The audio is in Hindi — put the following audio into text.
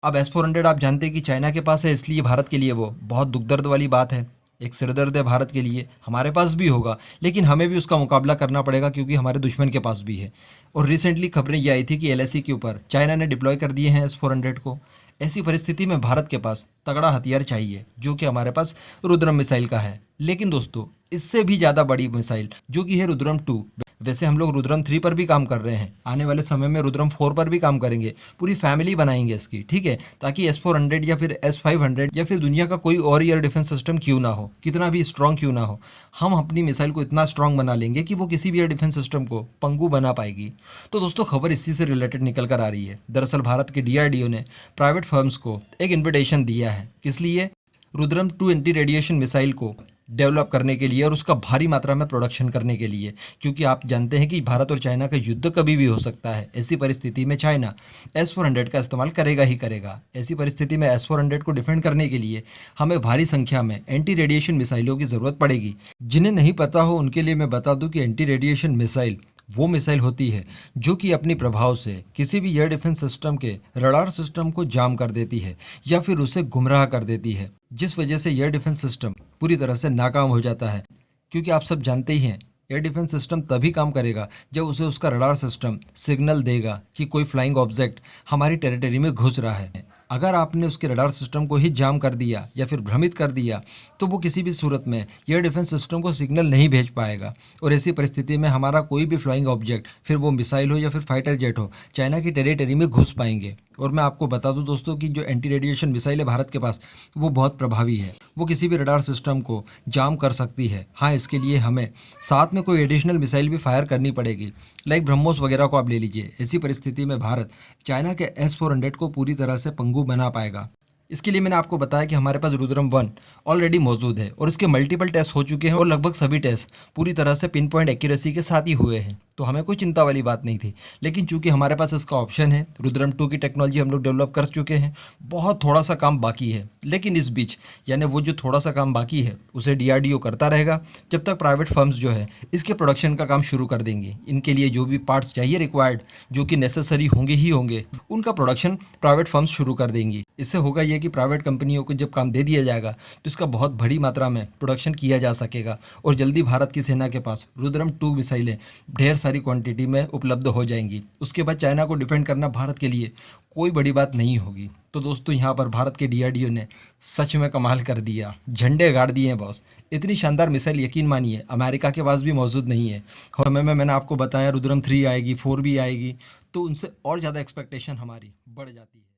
अब S-400 आप जानते हैं कि चाइना के पास है, इसलिए भारत के लिए वो बहुत दुख दर्द वाली बात है, एक सिरदर्द है भारत के लिए। हमारे पास भी होगा, लेकिन हमें भी उसका मुकाबला करना पड़ेगा क्योंकि हमारे दुश्मन के पास भी है। और रिसेंटली खबरें ये आई थी कि LAC के ऊपर चाइना ने डिप्लॉय कर दिए हैं S-400 को। ऐसी परिस्थिति में भारत के पास तगड़ा हथियार चाहिए, जो कि हमारे पास रुद्रम मिसाइल का है। लेकिन दोस्तों, इससे भी ज़्यादा बड़ी मिसाइल जो कि है रुद्रम 2। वैसे हम लोग रुद्रम 3 पर भी काम कर रहे हैं, आने वाले समय में रुद्रम 4 पर भी काम करेंगे, पूरी फैमिली बनाएंगे इसकी, ठीक है, ताकि S-400 या फिर S-500 या फिर दुनिया का कोई और एयर डिफेंस सिस्टम क्यों ना हो, कितना भी स्ट्रांग क्यों ना हो, हम अपनी मिसाइल को इतना स्ट्रांग बना लेंगे कि वो किसी भी एयर डिफेंस सिस्टम को पंगु बना पाएगी। तो दोस्तों, खबर इसी से रिलेटेड निकल कर आ रही है। दरअसल भारत के DRDO ने प्राइवेट फर्म्स को एक इन्विटेशन दिया है। किस लिए? रुद्रम 2 एंटी रेडिएशन मिसाइल को डेवलप करने के लिए और उसका भारी मात्रा में प्रोडक्शन करने के लिए, क्योंकि आप जानते हैं कि भारत और चाइना का युद्ध कभी भी हो सकता है। ऐसी परिस्थिति में चाइना S-400 का इस्तेमाल करेगा ही करेगा। ऐसी परिस्थिति में S-400 को डिफेंड करने के लिए हमें भारी संख्या में एंटी रेडिएशन मिसाइलों की ज़रूरत पड़ेगी। जिन्हें नहीं पता हो उनके लिए मैं बता दूं कि एंटी रेडिएशन मिसाइल वो मिसाइल होती है जो कि अपनी प्रभाव से किसी भी एयर डिफेंस सिस्टम के रडार सिस्टम को जाम कर देती है या फिर उसे गुमराह कर देती है, जिस वजह से एयर डिफेंस सिस्टम पूरी तरह से नाकाम हो जाता है। क्योंकि आप सब जानते ही हैं, एयर डिफेंस सिस्टम तभी काम करेगा जब उसे उसका रडार सिस्टम सिग्नल देगा कि कोई फ्लाइंग ऑब्जेक्ट हमारी टेरिटरी में घुस रहा है। अगर आपने उसके रडार सिस्टम को ही जाम कर दिया या फिर भ्रमित कर दिया, तो वो किसी भी सूरत में एयर डिफेंस सिस्टम को सिग्नल नहीं भेज पाएगा। और ऐसी परिस्थिति में हमारा कोई भी फ्लाइंग ऑब्जेक्ट, फिर वो मिसाइल हो या फिर फाइटर जेट हो, चाइना की टेरिटरी में घुस पाएंगे। और मैं आपको बता दूं दोस्तों कि जो एंटी रेडिएशन मिसाइल है भारत के पास, वो बहुत प्रभावी है। वो किसी भी रडार सिस्टम को जाम कर सकती है। हाँ, इसके लिए हमें साथ में कोई एडिशनल मिसाइल भी फायर करनी पड़ेगी, लाइक ब्रह्मोस वगैरह को आप ले लीजिए। ऐसी परिस्थिति में भारत चाइना के S-400 को पूरी तरह से पंगु बना पाएगा। इसके लिए मैंने आपको बताया कि हमारे पास रुद्रम 1 ऑलरेडी मौजूद है और इसके मल्टीपल टेस्ट हो चुके हैं और लगभग सभी टेस्ट पूरी तरह से पिन पॉइंट एक्यूरेसी के साथ ही हुए हैं। तो हमें कोई चिंता वाली बात नहीं थी। लेकिन चूंकि हमारे पास इसका ऑप्शन है, रुद्रम 2 की टेक्नोलॉजी हम लोग डेवलप कर चुके हैं, बहुत थोड़ा सा काम बाकी है। लेकिन इस बीच, यानी वो जो थोड़ा सा काम बाकी है उसे DRDO करता रहेगा जब तक प्राइवेट फर्म्स जो है इसके प्रोडक्शन का काम शुरू कर देंगे। इनके लिए जो भी पार्ट्स चाहिए रिक्वायर्ड, जो कि नेसेसरी होंगे ही होंगे, उनका प्रोडक्शन प्राइवेट फर्म्स शुरू कर देंगी। इससे होगा ये कि प्राइवेट कंपनियों को जब काम दे दिया जाएगा तो इसका बहुत बड़ी मात्रा में प्रोडक्शन किया जा सकेगा और जल्दी भारत की सेना के पास रुद्रम 2 मिसाइलें ढेर सारी क्वांटिटी में उपलब्ध हो जाएंगी। उसके बाद चाइना को डिफेंड करना भारत के लिए कोई बड़ी बात नहीं होगी। तो दोस्तों, यहाँ पर भारत के DRDO ने सच में कमाल कर दिया, झंडे गाड़ दिए हैं बॉस। इतनी शानदार मिसाइल यकीन मानिए अमेरिका के पास भी मौजूद नहीं है। और समय में मैंने आपको बताया रुद्रम 3 आएगी, 4 भी आएगी, तो उनसे और ज़्यादा एक्सपेक्टेशन हमारी बढ़ जाती है।